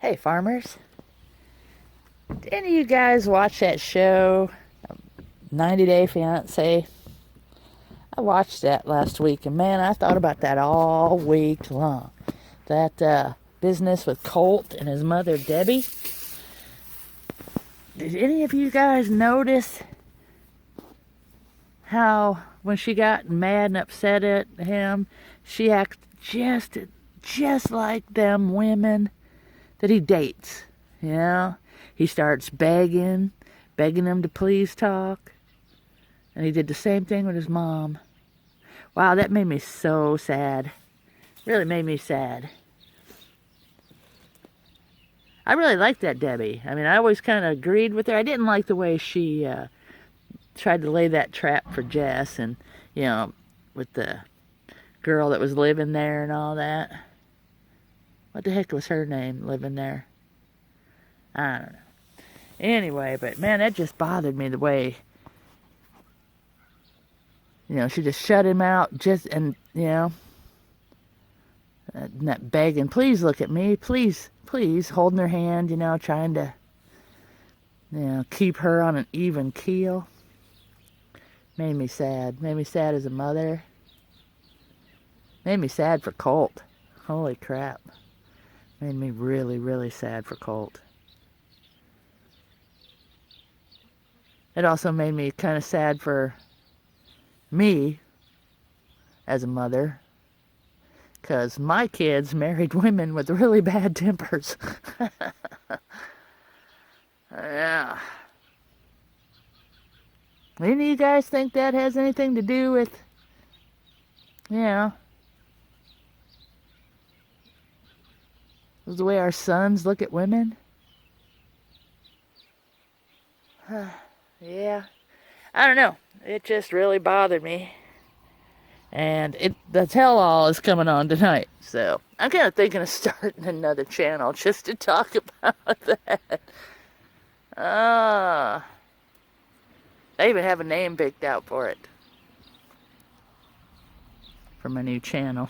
Hey, farmers. Did any of you guys watch that show, 90 Day Fiance? I watched that last week, and man, I thought about that all week long. That business with Colt and his mother, Debbie. Did any of you guys notice how, when she got mad and upset at him, she acted just like them women that he dates? You know? He starts begging him to please talk. And he did the same thing with his mom. Wow, that made me so sad. Really made me sad. I really liked that Debbie. I mean, I always kind of agreed with her. I didn't like the way she tried to lay that trap for Jess and, with the girl that was living there and all that. What the heck was her name living there? I don't know. Anyway, but man, that just bothered me the way, she just shut him out and that begging, please look at me, please, holding her hand, trying to, keep her on an even keel. Made me sad. Made me sad as a mother. Made me sad for Colt. Holy crap. Made me really, really sad for Colt. It also made me kind of sad for me as a mother, because my kids married women with really bad tempers. Yeah. Any of you guys think that has anything to do with, the way our sons look at women? Yeah. I don't know. It just really bothered me. And the tell-all is coming on tonight. So I'm kind of thinking of starting another channel just to talk about that. I even have a name picked out for it. For my new channel.